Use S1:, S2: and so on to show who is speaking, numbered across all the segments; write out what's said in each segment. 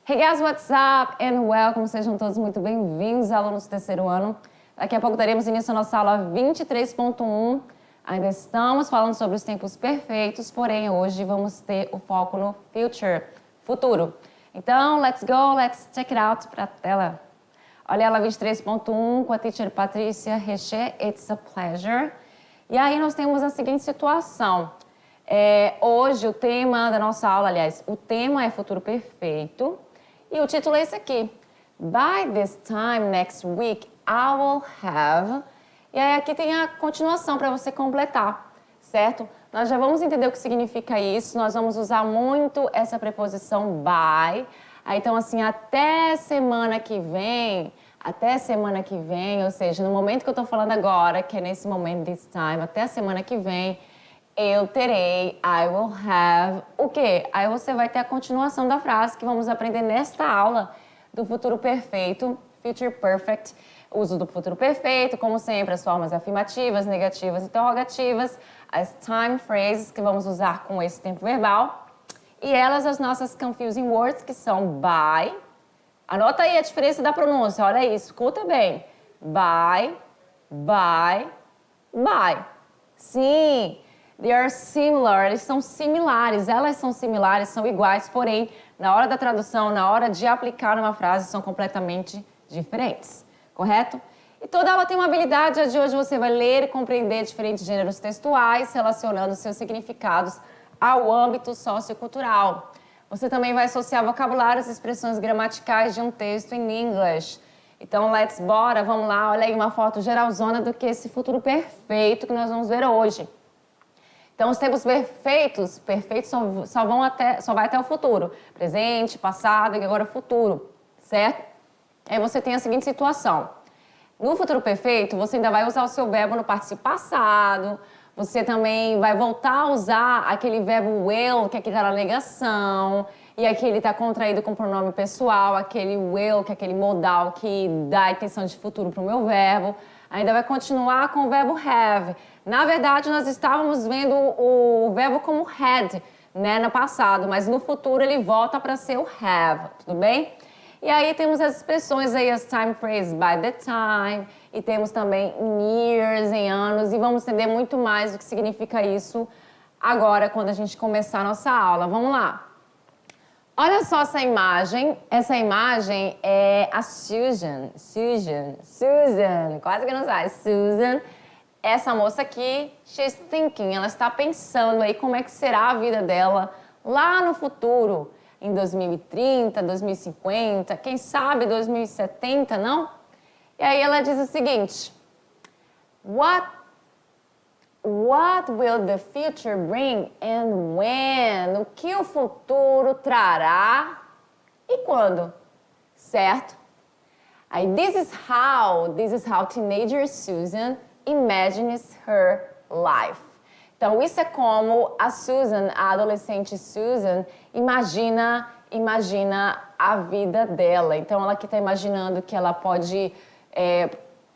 S1: Hey guys, what's up? And welcome, sejam todos muito bem-vindos, alunos do terceiro ano. Daqui a pouco daremos início à nossa aula 23.1. Ainda estamos falando sobre os tempos perfeitos, porém hoje vamos ter o foco no future, futuro. Então, let's go, let's check it out para a tela. Olha ela 23.1 com a teacher Patrícia Reché, it's a pleasure. E aí nós temos a seguinte situação. Hoje o tema da nossa aula, aliás, o tema é futuro perfeito. E o título é esse aqui. By this time next week, I will have... E aí aqui tem a continuação para você completar, certo? Nós já vamos entender o que significa isso. Nós vamos usar muito essa preposição by. Aí, então, assim, até semana que vem, ou seja, no momento que eu estou falando agora, que é nesse momento, this time, até a semana que vem, eu terei, I will have, o quê? Aí você vai ter a continuação da frase que vamos aprender nesta aula do futuro perfeito, future perfect, uso do futuro perfeito, como sempre, as formas afirmativas, negativas, interrogativas, as time phrases que vamos usar com esse tempo verbal, e elas as nossas confusing words, que são by, anota aí a diferença da pronúncia, olha aí, escuta bem, by, sim, they are similar, eles são similares, elas são similares, são iguais, porém, na hora da tradução, na hora de aplicar uma frase, são completamente diferentes, correto? E toda aula tem uma habilidade, a de hoje você vai ler e compreender diferentes gêneros textuais, relacionando seus significados ao âmbito sociocultural. Você também vai associar vocabulários e expressões gramaticais de um texto em inglês. Então, bora, vamos lá, olha aí uma foto geralzona do que esse futuro perfeito que nós vamos ver hoje. Então, os tempos perfeitos só vai até o futuro. Presente, passado e agora futuro, certo? Aí você tem a seguinte situação. No futuro perfeito, você ainda vai usar o seu verbo no participo passado. Você também vai voltar a usar aquele verbo will, que é aquele da negação. E aqui ele está contraído com pronome pessoal. Aquele will, que é aquele modal que dá a intenção de futuro para o meu verbo. Ainda vai continuar com o verbo have. Na verdade, nós estávamos vendo o verbo como had, né, no passado, mas no futuro ele volta para ser o have, tudo bem? E aí temos as expressões aí, as time phrases by the time, e temos também in years, em anos, e vamos entender muito mais o que significa isso agora, quando a gente começar a nossa aula. Vamos lá. Olha só essa imagem é a Susan, quase que não sai, Susan. Essa moça aqui, she's thinking, ela está pensando aí como é que será a vida dela lá no futuro, em 2030, 2050, quem sabe 2070, não? E aí ela diz o seguinte, What will the future bring and when? O que o futuro trará e quando? Certo? Aí, this is how teenager Susan imagines her life. Então, isso é como a Susan, a adolescente Susan, imagina a vida dela. Então, ela aqui está imaginando que ela pode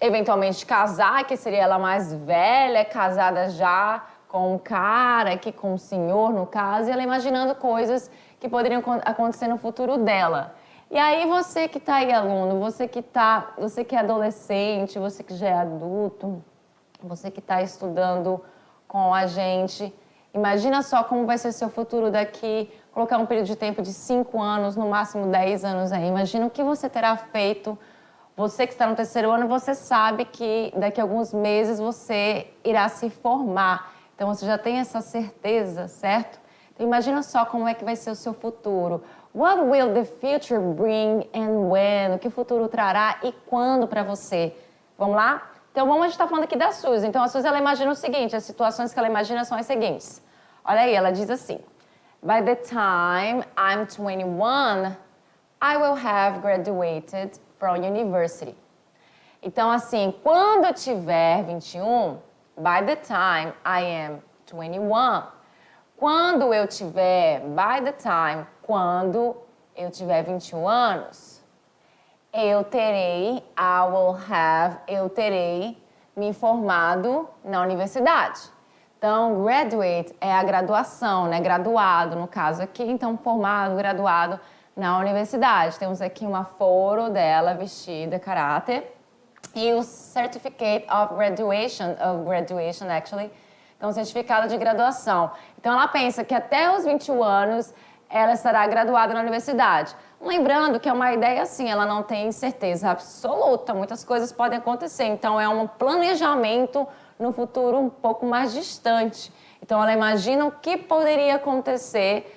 S1: eventualmente casar, que seria ela mais velha, casada já com um cara, aqui com um senhor, no caso, e ela imaginando coisas que poderiam acontecer no futuro dela. E aí você que está aí, aluno, você que é adolescente, você que já é adulto, você que está estudando com a gente, imagina só como vai ser seu futuro daqui, colocar um período de tempo de 5 anos, no máximo 10 anos aí. Imagina o que você terá feito. Você que está no terceiro ano, você sabe que daqui a alguns meses você irá se formar. Então, você já tem essa certeza, certo? Então, imagina só como é que vai ser o seu futuro. What will the future bring and when? O que o futuro trará e quando para você? Vamos lá? Então, a gente está falando aqui da Suzy. Então, a Suzy, ela imagina o seguinte, as situações que ela imagina são as seguintes. Olha aí, ela diz assim, By the time I'm 21, I will have graduated from university. Então, assim, quando eu tiver 21, by the time I am 21, quando eu tiver 21 anos, eu terei me formado na universidade. Então, graduate é a graduação, né? Graduado, no caso aqui. Então, formado, graduado na universidade. Temos aqui uma foto dela vestida caráter e o Certificate of Graduation actually, então certificado de graduação. Então ela pensa que até os 21 anos ela estará graduada na universidade. Lembrando que é uma ideia assim, ela não tem certeza absoluta, muitas coisas podem acontecer, então é um planejamento no futuro um pouco mais distante. Então ela imagina o que poderia acontecer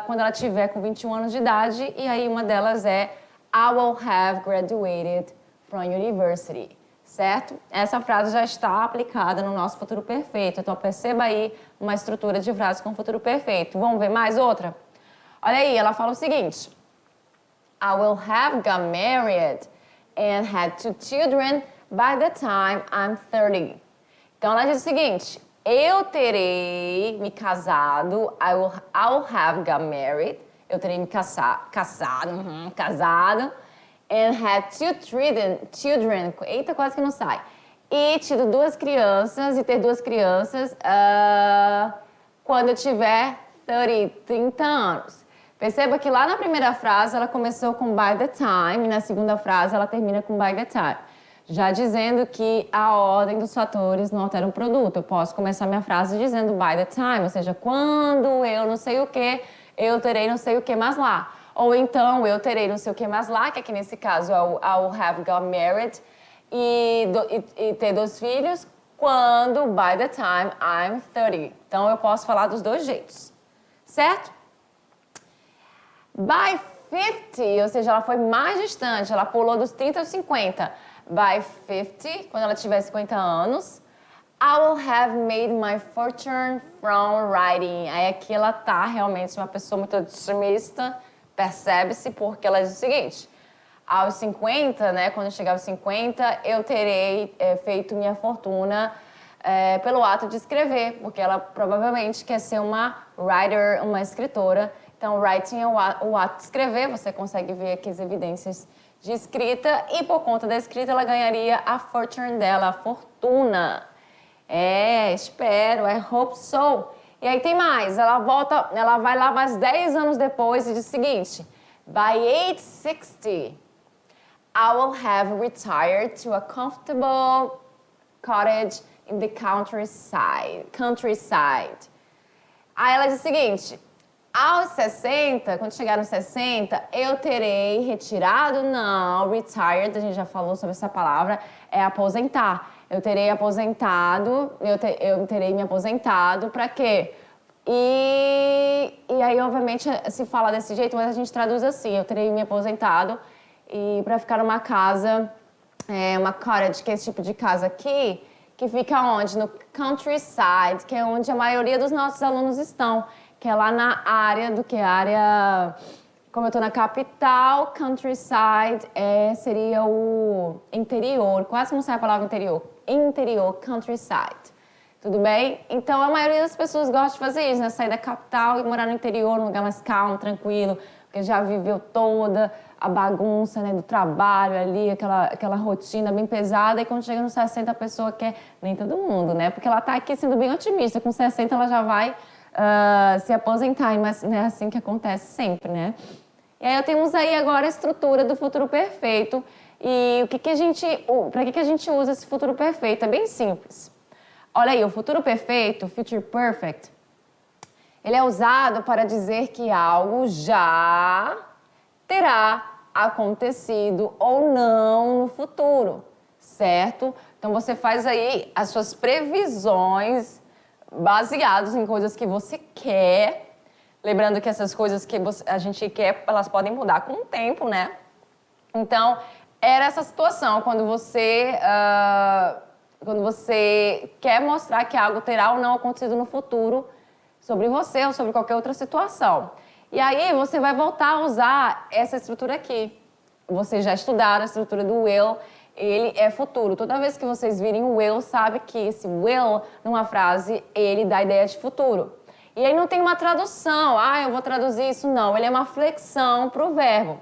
S1: quando ela tiver com 21 anos de idade, e aí uma delas é I will have graduated from university, certo? Essa frase já está aplicada no nosso futuro perfeito, então perceba aí uma estrutura de frase com futuro perfeito. Vamos ver mais outra? Olha aí, ela fala o seguinte: I will have got married and had 2 children by the time I'm 30. Então ela diz o seguinte: eu terei me casado, I will have got married, eu terei me casado, and had 2 children, eita, quase que não sai, e tido 2 crianças, e ter 2 crianças quando eu tiver 30 anos. Perceba que lá na primeira frase ela começou com by the time, e na segunda frase ela termina com by the time, já dizendo que a ordem dos fatores não altera o produto. Eu posso começar minha frase dizendo by the time, ou seja, quando eu não sei o que, eu terei não sei o que mais lá. Ou então, eu terei não sei o que mais lá, que aqui nesse caso é o I will have got married, e ter 2 filhos quando by the time I'm 30. Então, eu posso falar dos 2 jeitos, certo? By 50, ou seja, ela foi mais distante, ela pulou dos 30 aos 50. By 50, quando ela tiver 50 anos, I will have made my fortune from writing. Aí aqui ela tá realmente uma pessoa muito otimista, percebe-se, porque ela diz o seguinte: aos 50, né, quando eu chegar aos 50, eu terei feito minha fortuna pelo ato de escrever, porque ela provavelmente quer ser uma writer, uma escritora. Então, writing é o ato de escrever, você consegue ver aqui as evidências de escrita, e por conta da escrita ela ganharia a fortune dela, a fortuna. Espero, I hope so. E aí tem mais, ela vai lá mais 10 anos depois e diz o seguinte: by age 60, I will have retired to a comfortable cottage in the countryside. Aí ela diz o seguinte: aos 60, quando chegar nos 60, eu terei retirado, não, retired, a gente já falou sobre essa palavra, é aposentar. Eu terei aposentado, eu terei me aposentado, para quê? E aí, obviamente, se fala desse jeito, mas a gente traduz assim: eu terei me aposentado e para ficar numa casa, uma cottage, que é esse tipo de casa aqui, que fica onde? No countryside, que é onde a maioria dos nossos alunos estão, que é lá na área como eu estou na capital, countryside seria o interior, quase não sai a palavra interior, countryside. Tudo bem? Então, a maioria das pessoas gosta de fazer isso, né? Sair da capital e morar no interior, num lugar mais calmo, tranquilo, porque já viveu toda a bagunça, né, do trabalho ali, aquela rotina bem pesada, e quando chega nos 60 a pessoa quer, nem todo mundo, né? Porque ela está aqui sendo bem otimista, com 60 ela já vai se aposentar, mas não é assim que acontece sempre, né? E aí temos aí agora a estrutura do futuro perfeito. E para que a gente usa esse futuro perfeito? É bem simples. Olha aí, o futuro perfeito, future perfect, ele é usado para dizer que algo já terá acontecido ou não no futuro, certo? Então você faz aí as suas previsões baseadas em coisas que você quer. Lembrando que essas coisas que a gente quer, elas podem mudar com o tempo, né? Então, era essa situação, quando você quer mostrar que algo terá ou não acontecido no futuro sobre você ou sobre qualquer outra situação. E aí, você vai voltar a usar essa estrutura aqui. Vocês já estudaram a estrutura do will, ele é futuro. Toda vez que vocês virem o will, sabe que esse will, numa frase, ele dá a ideia de futuro. E aí não tem uma tradução, eu vou traduzir isso, não. Ele é uma flexão para o verbo.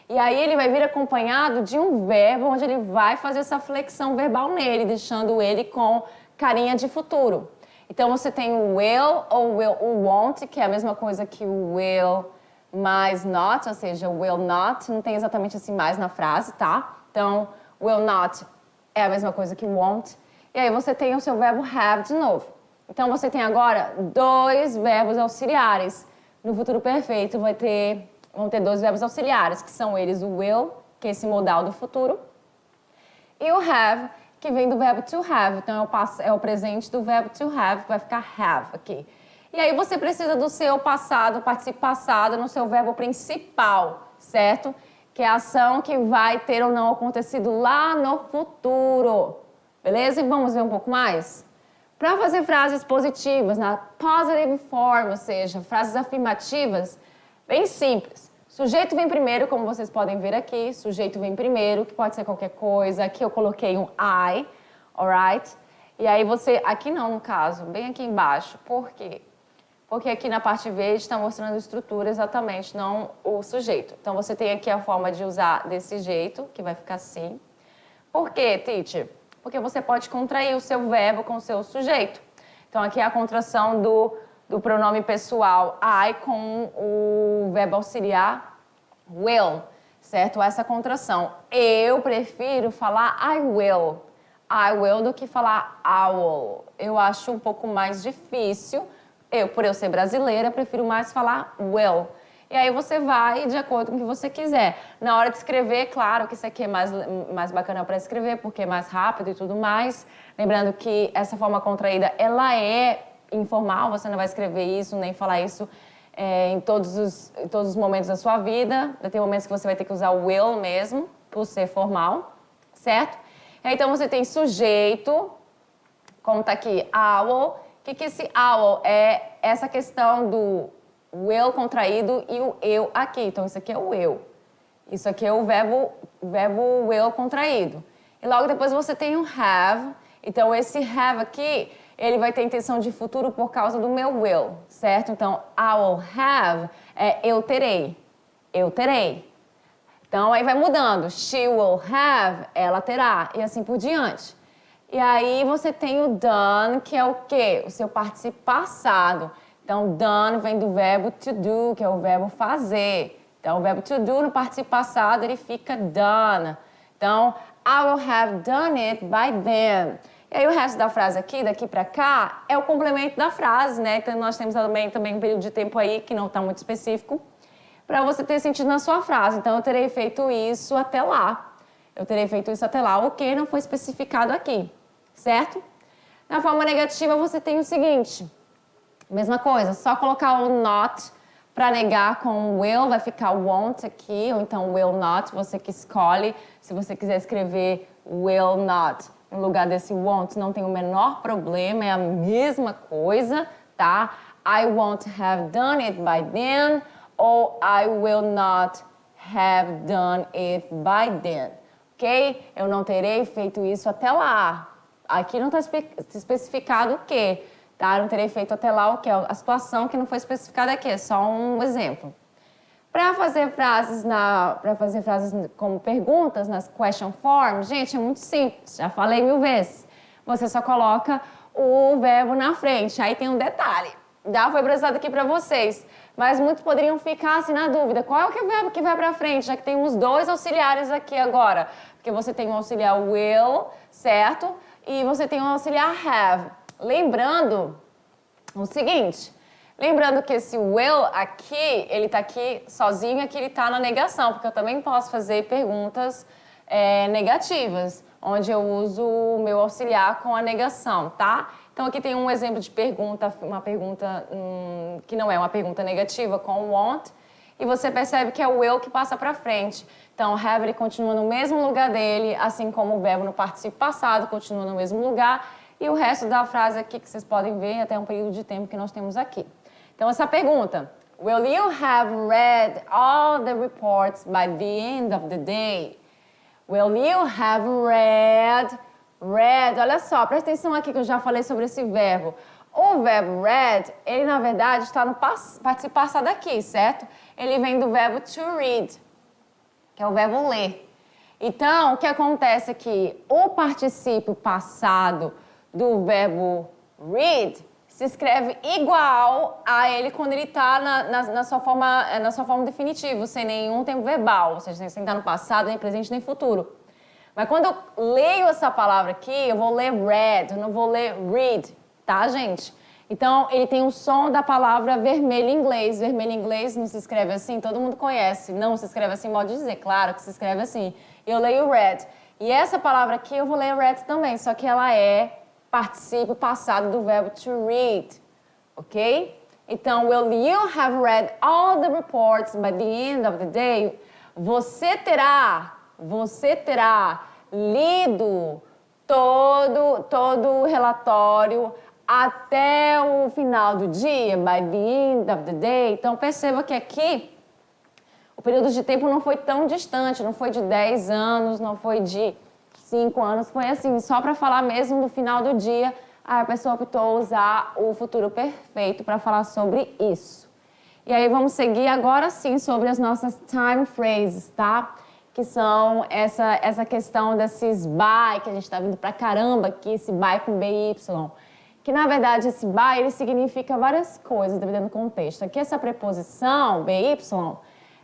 S1: E aí ele vai vir acompanhado de um verbo onde ele vai fazer essa flexão verbal nele, deixando ele com carinha de futuro. Então você tem o will ou o won't, que é a mesma coisa que o will mais not, ou seja, will not, não tem exatamente esse mais na frase, tá? Então, will not é a mesma coisa que won't. E aí você tem o seu verbo have de novo. Então, você tem agora 2 verbos auxiliares. No futuro perfeito vão ter 2 verbos auxiliares, que são eles o will, que é esse modal do futuro, e o have, que vem do verbo to have. Então, é o presente do verbo to have, que vai ficar have aqui. E aí você precisa do seu passado, participo passado, no seu verbo principal, certo? Que é a ação que vai ter ou não acontecido lá no futuro. Beleza? E vamos ver um pouco mais? Para fazer frases positivas, na positive form, ou seja, frases afirmativas, bem simples. Sujeito vem primeiro, como vocês podem ver aqui. Sujeito vem primeiro, que pode ser qualquer coisa. Aqui eu coloquei um I, alright? E aí você, aqui não no caso, bem aqui embaixo. Por quê? Porque aqui na parte verde está mostrando a estrutura exatamente, não o sujeito. Então você tem aqui a forma de usar desse jeito, que vai ficar assim. Por quê, teacher? Porque você pode contrair o seu verbo com o seu sujeito. Então, aqui é a contração do pronome pessoal I com o verbo auxiliar will, certo? Essa contração. Eu prefiro falar I will do que falar I will. Eu acho um pouco mais difícil. Por eu ser brasileira, prefiro mais falar will. E aí você vai de acordo com o que você quiser. Na hora de escrever, claro que isso aqui é mais bacana para escrever, porque é mais rápido e tudo mais. Lembrando que essa forma contraída, ela é informal, você não vai escrever isso, nem falar isso em todos os momentos da sua vida. Vai ter momentos que você vai ter que usar o will mesmo, por ser formal, certo? Então você tem sujeito, como tá aqui, owl. O que esse owl é? Essa questão do will contraído e o eu aqui. Então, isso aqui é o eu. Isso aqui é o verbo will contraído. E logo depois você tem o have. Então, esse have aqui, ele vai ter intenção de futuro por causa do meu will, certo? Então, I will have é eu terei. Eu terei. Então, aí vai mudando. She will have, ela terá. E assim por diante. E aí você tem o done, que é o quê? O seu participo passado. Então, done vem do verbo to do, que é o verbo fazer. Então, o verbo to do no participo passado, ele fica done. Então, I will have done it by then. E aí, o resto da frase aqui, daqui pra cá, é o complemento da frase, né? Então, nós temos também um período de tempo aí, que não está muito específico, para você ter sentido na sua frase. Então, eu terei feito isso até lá. Eu terei feito isso até lá. O que não foi especificado aqui, certo? Na forma negativa, você tem o seguinte... Mesma coisa, só colocar o not para negar com will, vai ficar won't aqui, ou então will not, você que escolhe. Se você quiser escrever will not no lugar desse won't, não tem o menor problema, é a mesma coisa, tá? I won't have done it by then, ou I will not have done it by then, ok? Eu não terei feito isso até lá. Aqui não está especificado o quê? Tá? Não terei feito até lá o que é a situação que não foi especificada aqui, é só um exemplo. Para fazer frases como perguntas nas question form, gente, é muito simples, já falei 1000 vezes. Você só coloca o verbo na frente. Aí tem um detalhe, já foi apresentado aqui para vocês, mas muitos poderiam ficar assim na dúvida, qual é o verbo que vai para frente, já que tem uns 2 auxiliares aqui agora, porque você tem um auxiliar will, certo? E você tem um auxiliar have. Lembrando o seguinte, lembrando que esse will aqui, ele tá aqui sozinho, aqui ele tá na negação, porque eu também posso fazer perguntas negativas, onde eu uso o meu auxiliar com a negação, tá? Então aqui tem um exemplo de pergunta, uma pergunta que não é uma pergunta negativa com won't, e você percebe que é o will que passa para frente. Então, have ele continua no mesmo lugar dele, assim como o verbo no participo passado continua no mesmo lugar, e o resto da frase aqui que vocês podem ver até um período de tempo que nós temos aqui. Então, essa pergunta, will you have read all the reports by the end of the day? Will you have read, olha só, presta atenção aqui que eu já falei sobre esse verbo. O verbo read, ele na verdade está no participo passado aqui, certo? Ele vem do verbo to read, que é o verbo ler. Então, o que acontece aqui? O particípio passado do verbo read se escreve igual a ele quando ele está na sua forma definitiva, sem nenhum tempo verbal, ou seja, sem estar no passado, nem presente, nem futuro. Mas quando eu leio essa palavra aqui, eu vou ler read, eu não vou ler read, tá, gente? Então, ele tem o som da palavra vermelho em inglês. Vermelho em inglês não se escreve assim, todo mundo conhece. Não se escreve assim, modo de dizer, claro que se escreve assim. Eu leio red. E essa palavra aqui eu vou ler red também, só que ela é particípio passado do verbo to read, ok? Então, will you have read all the reports by the end of the day? Você terá lido todo o relatório até o final do dia, by the end of the day. Então, perceba que aqui o período de tempo não foi tão distante, não foi de 10 anos, não foi de 5 anos, foi assim, só para falar mesmo do final do dia, a pessoa optou usar o futuro perfeito para falar sobre isso. E aí vamos seguir agora sim sobre as nossas time phrases, tá? Que são essa questão desses by, que a gente está vindo pra caramba aqui, esse by com BY. Que, na verdade, esse by, ele significa várias coisas, dependendo do contexto. Aqui, essa preposição, BY,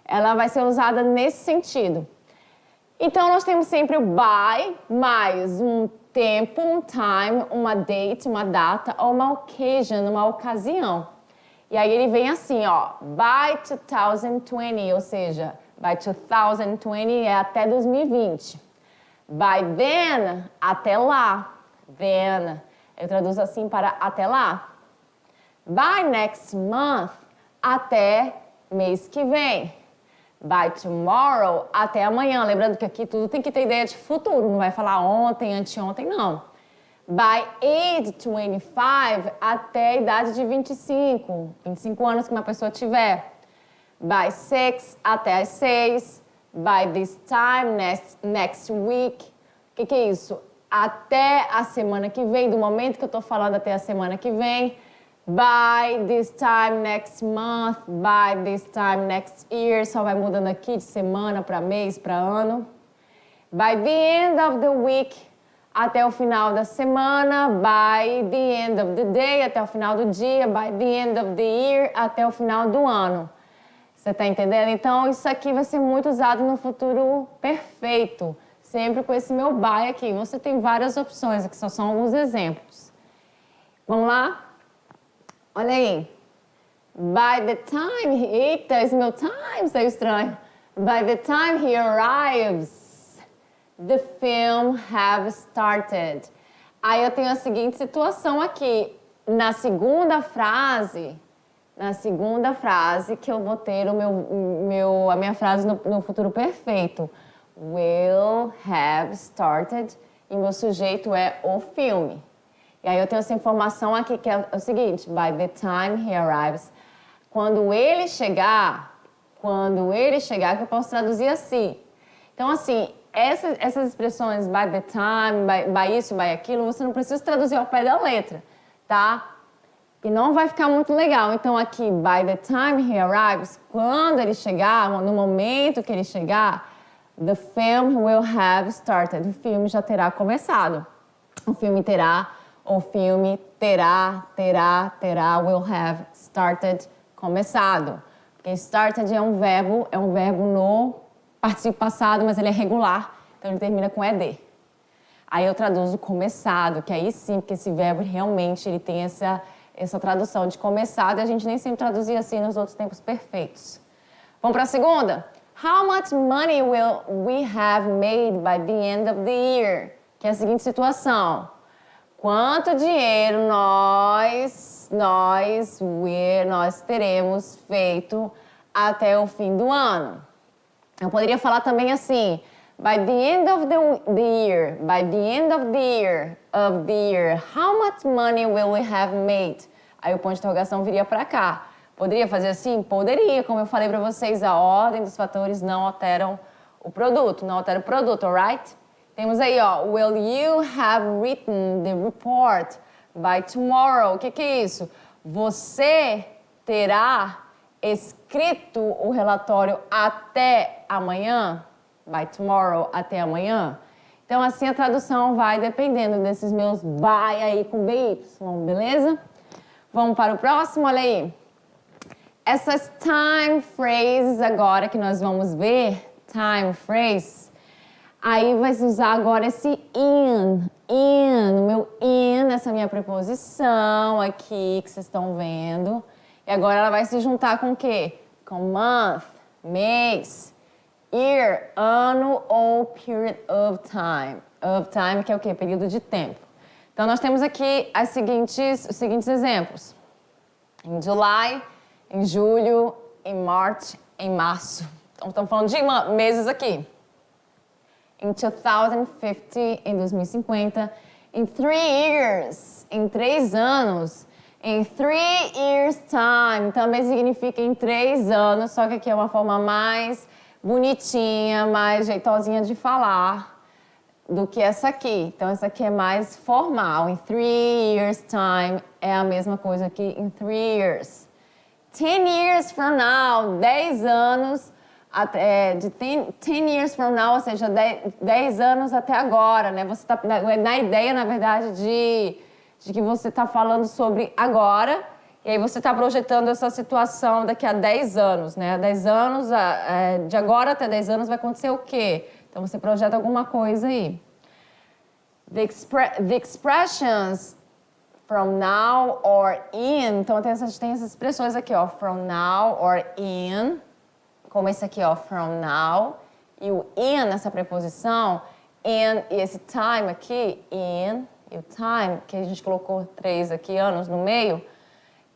S1: ela vai ser usada nesse sentido. Então, nós temos sempre o by, mais um tempo, um time, uma date, uma data, ou uma occasion, uma ocasião. E aí, ele vem assim, ó, by 2020, ou seja, by 2020 é até 2020. By then, até lá. Then, eu traduzo assim para até lá. By next month, até mês que vem. By tomorrow, até amanhã. Lembrando que aqui tudo tem que ter ideia de futuro, não vai falar ontem, anteontem, não. By age 25, até a idade de 25 anos que uma pessoa tiver. By 6, até as 6. By this time, next week. O que é isso? Até a semana que vem, do momento que eu estou falando até a semana que vem. By this time next month, by this time next year, só vai mudando aqui de semana para mês, para ano. By the end of the week, até o final da semana. By the end of the day, até o final do dia. By the end of the year, até o final do ano. Você está entendendo? Então, isso aqui vai ser muito usado no futuro perfeito. Sempre com esse meu by aqui. Você tem várias opções, aqui só são alguns exemplos. Vamos lá? Olha aí. By the time... Eita, esse meu time saiu estranho. By the time he arrives, the film have started. Aí eu tenho a seguinte situação aqui. Na segunda frase que eu vou ter a minha frase no futuro perfeito. Will have started. E meu sujeito é o filme. E aí eu tenho essa informação aqui que é o seguinte. By the time he arrives. Quando ele chegar, que eu posso traduzir assim. Então, assim, essas expressões by the time, by isso, by aquilo, você não precisa traduzir ao pé da letra, tá? E não vai ficar muito legal. Então, aqui, by the time he arrives, quando ele chegar, no momento que ele chegar, the film will have started. O filme já terá começado. O filme terá, will have started, começado. Porque started é um verbo no particípio passado, mas ele é regular, então ele termina com ed. Aí eu traduzo começado, que aí sim, porque esse verbo realmente ele tem essa tradução de começado e a gente nem sempre traduzia assim nos outros tempos perfeitos. Vamos para a segunda? How much money will we have made by the end of the year? Que é a seguinte situação. Quanto dinheiro nós teremos feito até o fim do ano? Eu poderia falar também assim, by the end of the year, how much money will we have made? Aí o ponto de interrogação viria para cá. Poderia fazer assim? Poderia. Como eu falei para vocês, a ordem dos fatores não alteram o produto, alright? Temos aí, ó, will you have written the report by tomorrow? O que é isso? Você terá escrito o relatório até amanhã? By tomorrow, até amanhã? Então, assim, a tradução vai dependendo desses meus by aí com BY, beleza? Vamos para o próximo, olha aí. Essas time phrases agora que nós vamos ver, time phrase, aí vai se usar agora esse in, o meu in, essa minha preposição aqui que vocês estão vendo. E agora ela vai se juntar com o quê? Com month, mês, year, ano ou period of time. Of time, que é o quê? Período de tempo. Então, nós temos aqui os seguintes exemplos. Em July, em julho, em March, em março. Então, estamos falando de meses aqui. Em 2050, em 2050. Em 3 years, em 3 anos. Em 3 years time, também significa em 3 anos, só que aqui é uma forma mais bonitinha, mais jeitosinha de falar do que essa aqui. Então, essa aqui é mais formal. Em 3 years time é a mesma coisa que em 3 years. 10 years from now, 10 anos, de 10 years from now, ou seja, 10 anos até agora, né? Você está na ideia, na verdade, de que você está falando sobre agora, e aí você está projetando essa situação daqui a 10 anos, né? 10 anos, de agora até 10 anos vai acontecer o quê? Então, você projeta alguma coisa aí. The expressions from now or in, então tem essas expressões aqui, ó, from now or in, como esse aqui, ó, from now, e o in, essa preposição, in, e esse time aqui, in, e o time, que a gente colocou 3 aqui, anos no meio,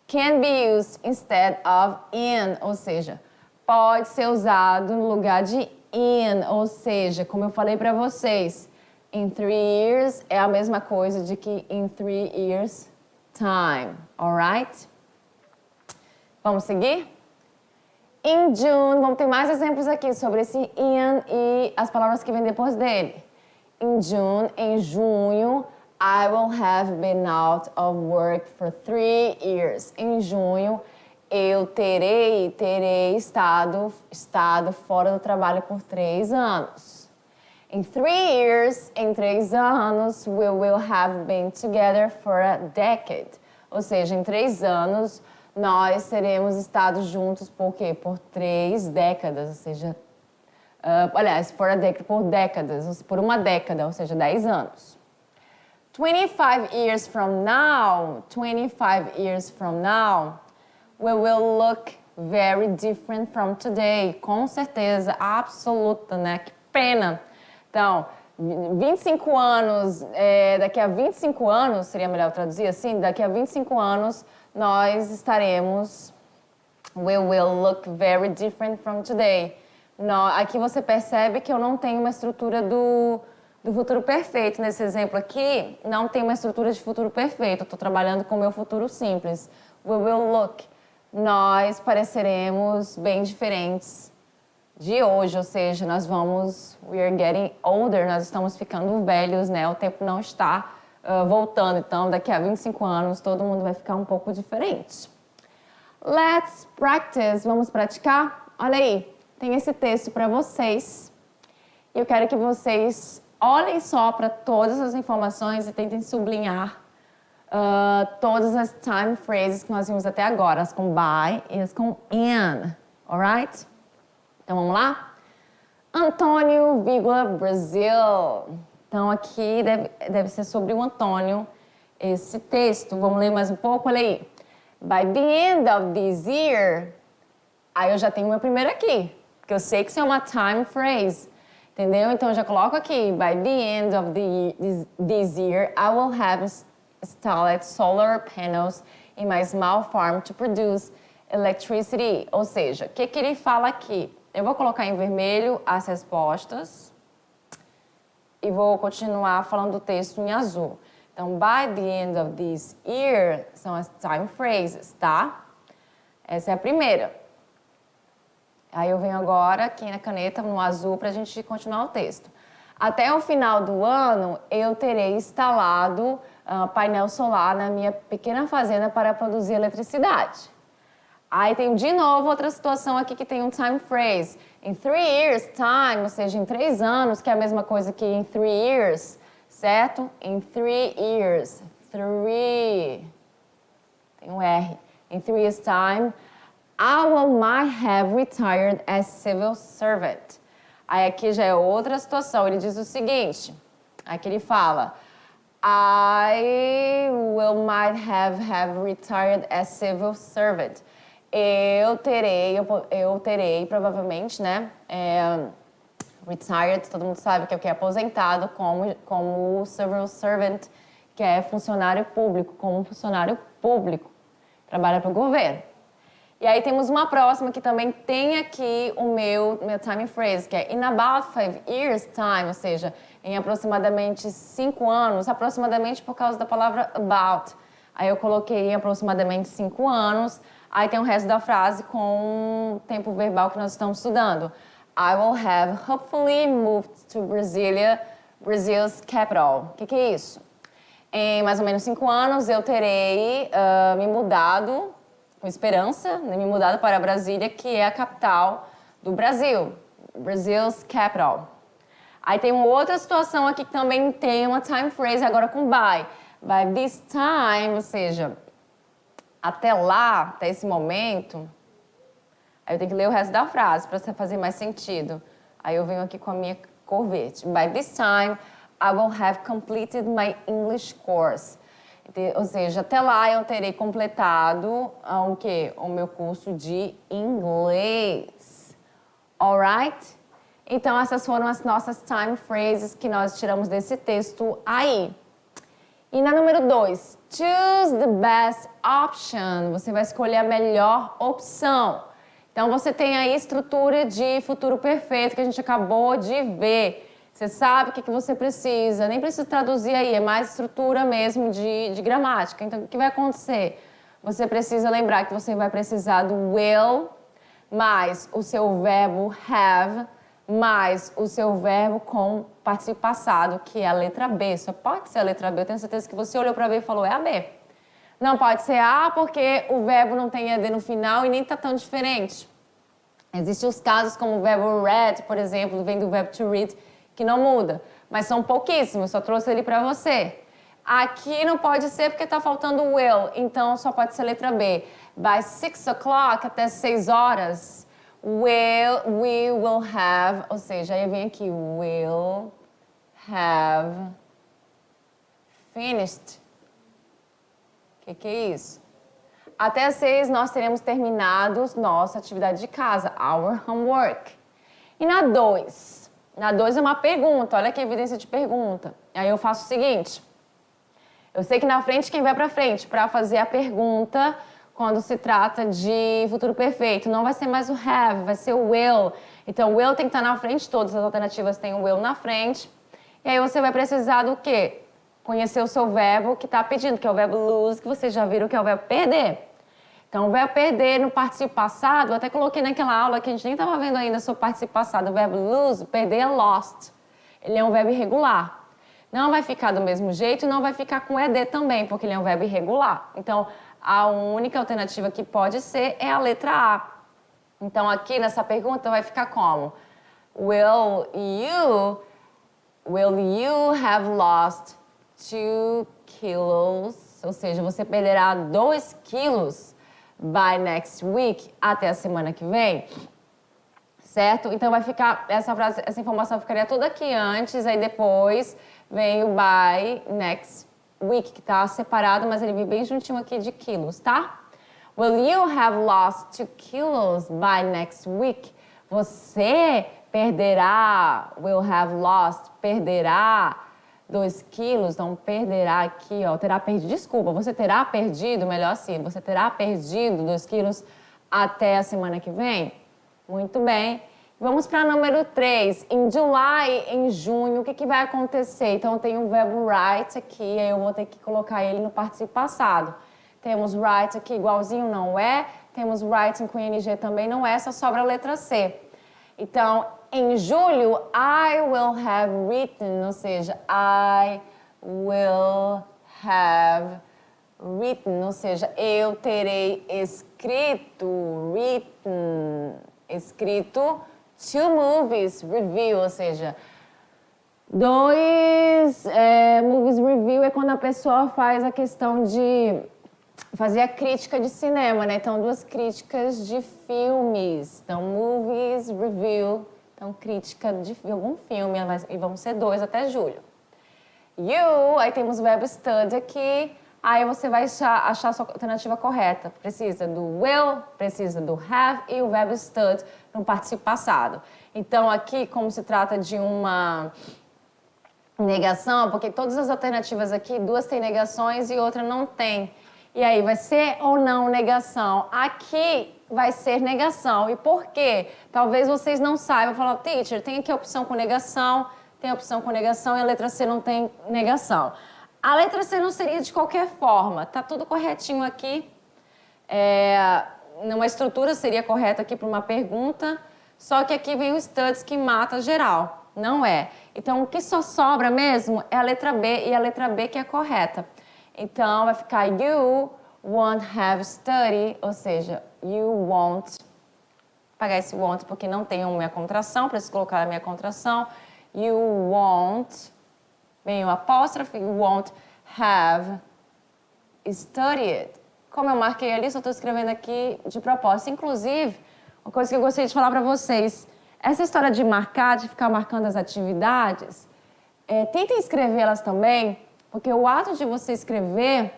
S1: can be used instead of in, ou seja, pode ser usado no lugar de in, ou seja, como eu falei para vocês, in 3 years é a mesma coisa de que in 3 years time, alright? Vamos seguir? In June, vamos ter mais exemplos aqui sobre esse in e as palavras que vêm depois dele. In June, em junho, I will have been out of work for 3 years. Em junho, eu terei estado fora do trabalho por 3 anos. In 3 years, em 3 anos, we will have been together for a decade. Ou seja, em 3 anos, nós teremos estado juntos por quê? Por 3 décadas, ou seja, aliás, for a decade, por décadas, por uma década, ou seja, 10 anos. 25 years from now, we will look very different from today. Com certeza absoluta, né? Que pena. Então, 25 anos, daqui a 25 anos, seria melhor traduzir assim, daqui a 25 anos nós estaremos, we will look very different from today. Aqui você percebe que eu não tenho uma estrutura do futuro perfeito. Nesse exemplo aqui, não tem uma estrutura de futuro perfeito. Eu estou trabalhando com o meu futuro simples. We will look. Nós pareceremos bem diferentes de hoje, ou seja, we are getting older, nós estamos ficando velhos, né? O tempo não está voltando, então daqui a 25 anos todo mundo vai ficar um pouco diferente. Let's practice, vamos praticar? Olha aí, tem esse texto para vocês. E eu quero que vocês olhem só para todas as informações e tentem sublinhar todas as time phrases que nós vimos até agora, as com by e as com in, alright? Então, vamos lá? Antônio, Brasil. Então, aqui deve ser sobre o Antônio esse texto. Vamos ler mais um pouco? Olha aí. By the end of this year, aí eu já tenho o meu primeiro aqui, porque eu sei que isso é uma time phrase, entendeu? Então, eu já coloco aqui. By the end of this year, I will have installed solar panels in my small farm to produce electricity. Ou seja, o que ele fala aqui? Eu vou colocar em vermelho as respostas e vou continuar falando do texto em azul. Então, by the end of this year são as time phrases, tá? Essa é a primeira. Aí eu venho agora aqui na caneta, no azul, para a gente continuar o texto. Até o final do ano, eu terei instalado painel solar na minha pequena fazenda para produzir eletricidade. Aí tem de novo outra situação aqui que tem um time phrase. In 3 years time, ou seja, em 3 anos, que é a mesma coisa que em 3 years, certo? In 3 years. 3 tem um R. In 3 years' time, I might have retired as civil servant. Aí aqui já é outra situação. Ele diz o seguinte, aqui ele fala, I might have retired as civil servant. Eu terei provavelmente, né, retired, todo mundo sabe que é o que? Aposentado como civil servant, que é funcionário público, como funcionário público, trabalha para o governo. E aí temos uma próxima que também tem aqui o meu time phrase, que é in about 5 years time, ou seja, em aproximadamente 5 anos, aproximadamente por causa da palavra about. Aí eu coloquei em aproximadamente 5 anos, aí tem o resto da frase com o tempo verbal que nós estamos estudando. I will have hopefully moved to Brazil's capital. O que é isso? Em mais ou menos 5 anos eu terei me mudado, com esperança, me mudado para Brasília, que é a capital do Brasil, Brazil's capital. Aí tem uma outra situação aqui que também tem uma time phrase agora com by. By this time, ou seja, até lá, até esse momento, aí eu tenho que ler o resto da frase para fazer mais sentido. Aí eu venho aqui com a minha Corvette. By this time, I will have completed my English course. Ou seja, até lá eu terei completado o quê? O meu curso de inglês. Alright? Então, essas foram as nossas time phrases que nós tiramos desse texto aí. E na número 2, choose the best option. Você vai escolher a melhor opção. Então, você tem aí estrutura de futuro perfeito que a gente acabou de ver. Você sabe o que você precisa, nem precisa traduzir aí, é mais estrutura mesmo de gramática. Então, o que vai acontecer? Você precisa lembrar que você vai precisar do will, mais o seu verbo have, mais o seu verbo com participio passado, que é a letra B. Só pode ser a letra B, eu tenho certeza que você olhou para B e falou, é a B. Não pode ser A, porque o verbo não tem ED no final e nem está tão diferente. Existem os casos como o verbo read, por exemplo, vem do verbo to read, que não muda, mas são pouquíssimos, só trouxe ele para você. Aqui não pode ser porque está faltando o will, então só pode ser letra B. By 6 o'clock, até 6 horas, we will have, ou seja, aí vem aqui, will have finished. O que é isso? Até as 6 nós teremos terminado nossa atividade de casa, our homework. E na 2? Na 2 é uma pergunta, olha que evidência de pergunta. Aí eu faço o seguinte, eu sei que na frente quem vai pra frente para fazer a pergunta quando se trata de futuro perfeito, não vai ser mais o have, vai ser o will. Então o will tem que estar na frente, todas as alternativas têm o will na frente. E aí você vai precisar do quê? Conhecer o seu verbo que está pedindo, que é o verbo lose, que vocês já viram que é o verbo perder. Então, o verbo perder no participio passado, eu até coloquei naquela aula que a gente nem estava vendo ainda sobre o participio passado, o verbo lose, perder é lost. Ele é um verbo irregular. Não vai ficar do mesmo jeito e não vai ficar com ED também, porque ele é um verbo irregular. Então, a única alternativa que pode ser é a letra A. Então, aqui nessa pergunta vai ficar como? Will you have lost 2 kilos? Ou seja, você perderá 2 quilos by next week, até a semana que vem, certo? Então vai ficar, essa informação ficaria toda aqui antes, aí depois vem o by next week, que está separado, mas ele vem bem juntinho aqui de quilos, tá? Will you have lost 2 kilos by next week? Você perderá, will have lost, perderá 2 quilos, então perderá aqui, ó, terá perdido, desculpa, você terá perdido, melhor assim, você terá perdido 2 quilos até a semana que vem? Muito bem. Vamos para número 3. Em July, em junho, o que vai acontecer? Então, tem o verbo write aqui, aí eu vou ter que colocar ele no participio passado. Temos write aqui igualzinho, não é. Temos writing com ING também, não é, só sobra a letra C. Então, em julho, I will have written, ou seja, I will have written, ou seja, eu terei escrito, escrito 2 movies review, ou seja, 2 movies review é quando a pessoa faz a questão de fazia crítica de cinema, né? Então, 2 críticas de filmes. Então, movies, review. Então, crítica de algum filme. E vão ser 2 até julho. You, aí temos o verbo study aqui. Aí você vai achar a sua alternativa correta. Precisa do will, precisa do have e o verbo stood no participio passado. Então, aqui, como se trata de uma negação, porque todas as alternativas aqui, 2 têm negações e outra não tem. E aí, vai ser ou não negação? Aqui vai ser negação. E por quê? Talvez vocês não saibam. Falar, teacher, tem aqui a opção com negação, tem a opção com negação e a letra C não tem negação. A letra C não seria de qualquer forma. Tá tudo corretinho aqui. Numa estrutura seria correta aqui para uma pergunta, só que aqui vem o studies que mata geral. Não é. Então, o que só sobra mesmo é a letra B, e a letra B que é correta. Então, vai ficar you won't have study, ou seja, you won't. Vou apagar esse won't porque não tem uma minha contração, preciso colocar a minha contração. You won't, vem o apóstrofe, you won't have studied. Como eu marquei ali, só estou escrevendo aqui de propósito. Inclusive, uma coisa que eu gostaria de falar para vocês, essa história de marcar, de ficar marcando as atividades, tentem escrevê-las também, porque o ato de você escrever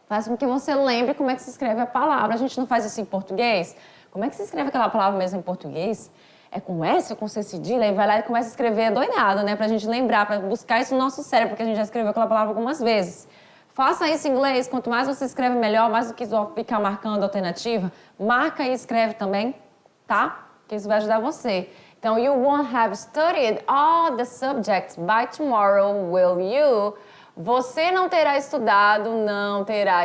S1: faz com que você lembre como é que se escreve a palavra. A gente não faz isso em português? Como é que se escreve aquela palavra mesmo em português? É com S ou com C cedilha? Aí vai lá e começa a escrever doidado, né? Pra gente lembrar, pra buscar isso no nosso cérebro, porque a gente já escreveu aquela palavra algumas vezes. Faça isso em inglês. Quanto mais você escreve, melhor. Mais do que ficar marcando a alternativa, marca e escreve também, tá? Que isso vai ajudar você. Então, you won't have studied all the subjects by tomorrow, will you? Você não terá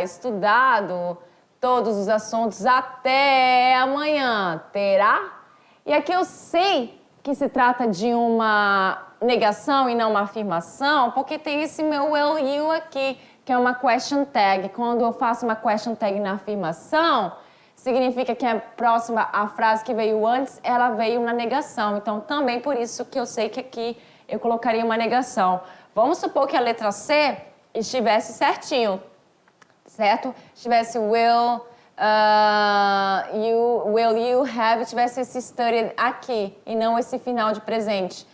S1: estudado todos os assuntos até amanhã. Terá? E aqui eu sei que se trata de uma negação e não uma afirmação, porque tem esse meu will you aqui, que é uma question tag. Quando eu faço uma question tag na afirmação, significa que a próxima, a frase que veio antes, ela veio na negação. Então, também por isso que eu sei que aqui eu colocaria uma negação. Vamos supor que a letra C estivesse certinho, certo? Estivesse will you have, tivesse esse studied aqui e não esse final de presente.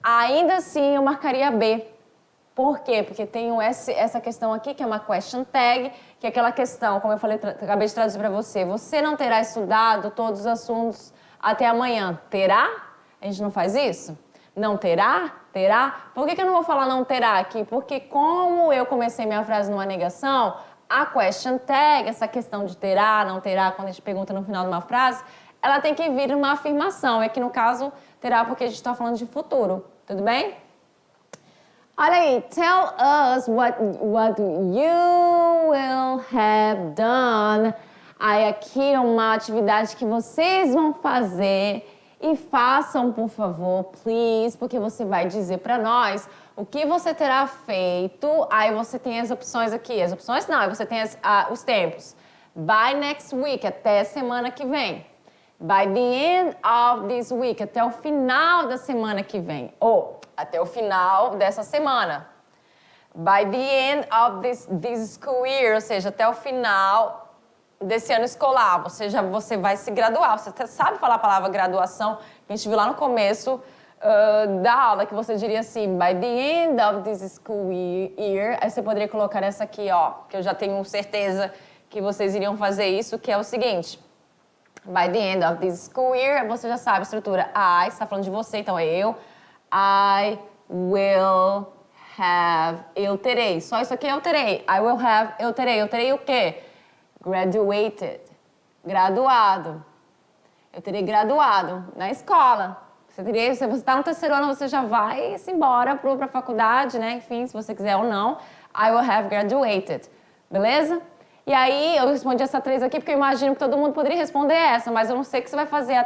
S1: Ainda assim, eu marcaria B. Por quê? Porque tem essa questão aqui, que é uma question tag, que é aquela questão, como eu falei, acabei de traduzir para você. Você não terá estudado todos os assuntos até amanhã. Terá? A gente não faz isso? Não terá? Terá? Por que eu não vou falar não terá aqui? Porque como eu comecei minha frase numa negação, a question tag, essa questão de terá, não terá, quando a gente pergunta no final de uma frase, ela tem que vir numa afirmação. É que no caso, terá porque a gente está falando de futuro. Tudo bem? Olha aí, tell us what you will have done. Aí aqui é uma atividade que vocês vão fazer. E façam, por favor, please, porque você vai dizer para nós o que você terá feito. Aí você tem as opções aqui. As opções não, aí você tem os tempos. By next week, até semana que vem. By the end of this week, até o final da semana que vem. Ou até o final dessa semana. By the end of this school year, ou seja, até o final desse ano escolar, você vai se graduar. Você até sabe falar a palavra graduação, que a gente viu lá no começo da aula, que você diria assim, by the end of this school year, aí você poderia colocar essa aqui, ó, que eu já tenho certeza que vocês iriam fazer isso, que é o seguinte, by the end of this school year, você já sabe a estrutura, I, você está falando de você, então é eu, I will have, eu terei, só isso aqui eu terei, I will have, eu terei o quê? Graduated, graduado. Eu terei graduado na escola. Se você está no terceiro ano, você já vai se embora para a faculdade, né? Enfim, se você quiser ou não. I will have graduated. Beleza? E aí, eu respondi essa 3 aqui porque eu imagino que todo mundo poderia responder essa, mas eu não sei o que você vai fazer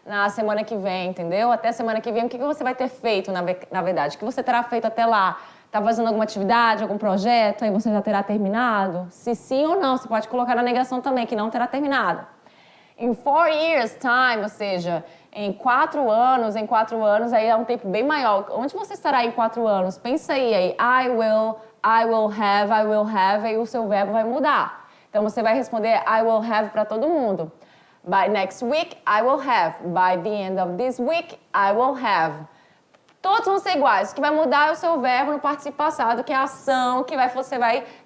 S1: na semana que vem, entendeu? Até a semana que vem, o que você vai ter feito, na verdade? O que você terá feito até lá? Está fazendo alguma atividade, algum projeto, aí você já terá terminado? Se sim ou não, você pode colocar na negação também, que não terá terminado. In 4 years time, ou seja, em 4 anos, aí é um tempo bem maior. Onde você estará em 4 anos? Pensa aí, I will have, aí o seu verbo vai mudar. Então, você vai responder I will have para todo mundo. By next week, I will have. By the end of this week, I will have. Todos vão ser iguais. O que vai mudar é o seu verbo no participo passado, que é a ação que você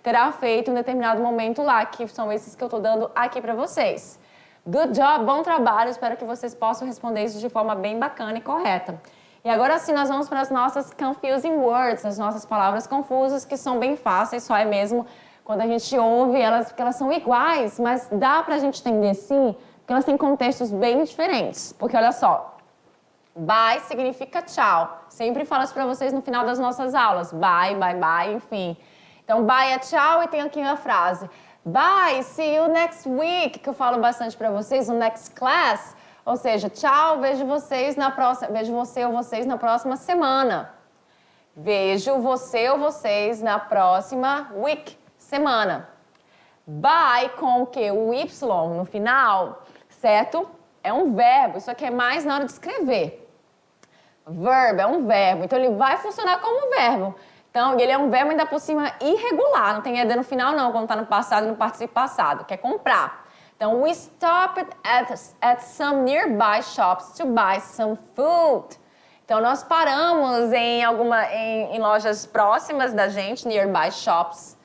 S1: terá feito em um determinado momento lá, que são esses que eu estou dando aqui para vocês. Good job, bom trabalho. Espero que vocês possam responder isso de forma bem bacana e correta. E agora sim, nós vamos para as nossas confusing words, as nossas palavras confusas, que são bem fáceis, só é mesmo quando a gente ouve elas, porque elas são iguais, mas dá pra gente entender sim, porque elas têm contextos bem diferentes. Porque olha só, bye significa tchau. Sempre falo isso pra vocês no final das nossas aulas. Bye, bye, bye, enfim. Então, bye é tchau e tem aqui a frase. Bye, see you next week, que eu falo bastante pra vocês, no next class. Ou seja, tchau, vejo você ou vocês na próxima semana. Vejo você ou vocês na próxima week, semana. Bye com o quê? O Y no final, certo? É um verbo, isso aqui é mais na hora de escrever. Verb é um verbo, então ele vai funcionar como verbo. Então, ele é um verbo ainda por cima irregular, não tem ED no final não, quando está no passado e no participo passado, que é comprar. Então, we stopped at some nearby shops to buy some food. Então, nós paramos em lojas próximas da gente, nearby shops,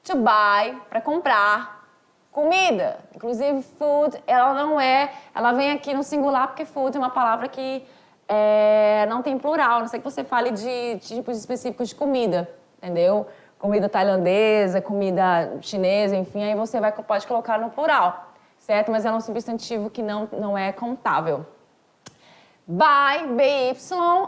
S1: to buy, para comprar comida. Inclusive, food, ela vem aqui no singular, porque food é uma palavra que não tem plural, a não sei que você fale de tipos específicos de comida, entendeu? Comida tailandesa, comida chinesa, enfim, aí você pode colocar no plural, certo? Mas ela é um substantivo que não é contável. By, BY,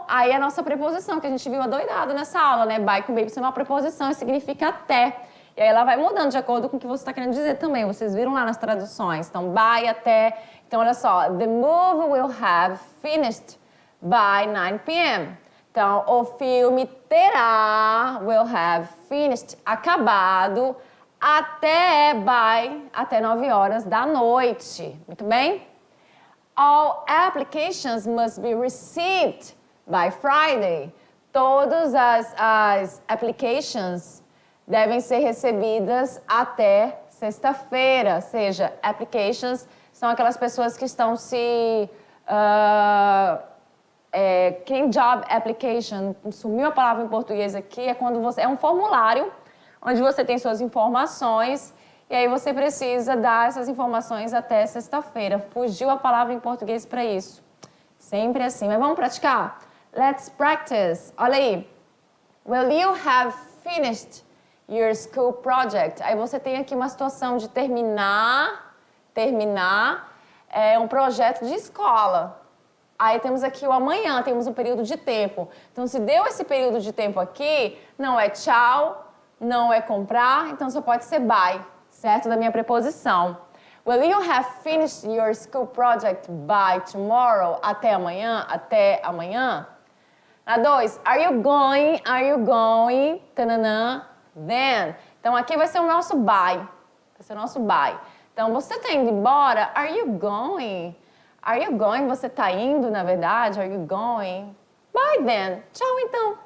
S1: aí é a nossa preposição, que a gente viu adoidado nessa aula, né? By com BY é uma preposição e significa até. E aí ela vai mudando de acordo com o que você está querendo dizer também. Vocês viram lá nas traduções. Então, by, até. Então, olha só. The movie will have finished by 9 p.m. Então, o filme terá, will have finished, acabado, até 9 horas da noite. Muito bem? All applications must be received by Friday. Todas as applications devem ser recebidas até sexta-feira. Ou seja, applications são aquelas pessoas que estão que nem job application, sumiu a palavra em português aqui, é quando é um formulário onde você tem suas informações e aí você precisa dar essas informações até sexta-feira. Fugiu a palavra em português para isso. Sempre assim. Mas vamos praticar? Let's practice. Olha aí. Will you have finished your school project? Aí você tem aqui uma situação de terminar um projeto de escola. Aí temos aqui o amanhã, temos um período de tempo. Então, se deu esse período de tempo aqui, não é tchau, não é comprar, então só pode ser by, certo? Da minha preposição. Will you have finished your school project by tomorrow? Até amanhã. Na 2, are you going, tananã, then. Então, aqui vai ser o nosso by. Então, você está indo embora, are you going? Are you going? Você está indo, na verdade? Are you going? Bye then. Tchau, então.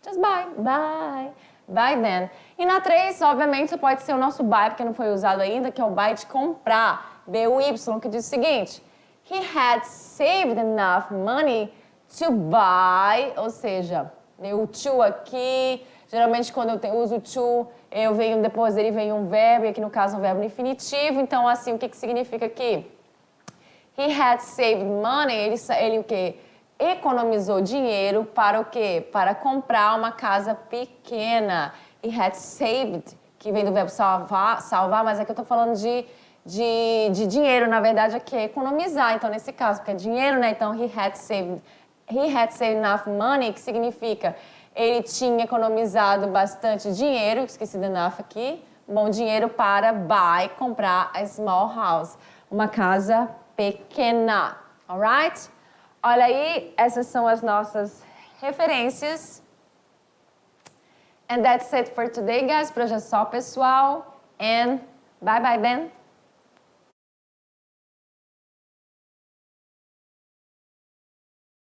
S1: Just bye. Bye. Bye then. E na 3, obviamente, pode ser o nosso buy, porque não foi usado ainda, que é o buy de comprar. B-U-Y, que diz o seguinte. He had saved enough money to buy. Ou seja, o to aqui. Geralmente, quando eu uso o to, depois dele vem um verbo, e aqui no caso um verbo infinitivo. Então, assim, o que significa aqui? He had saved money, ele o quê? Economizou dinheiro para o quê? Para comprar uma casa pequena. He had saved, que vem do verbo salvar, mas aqui eu estou falando de dinheiro, na verdade aqui é economizar. Então, nesse caso, porque é dinheiro, né? Então, he had saved enough money, que significa ele tinha economizado bastante dinheiro, esqueci de enough aqui, bom dinheiro para comprar a small house, uma casa pequena, alright? Olha aí, essas são as nossas referências. And that's it for today, guys. Por hoje é só, pessoal. And bye bye then.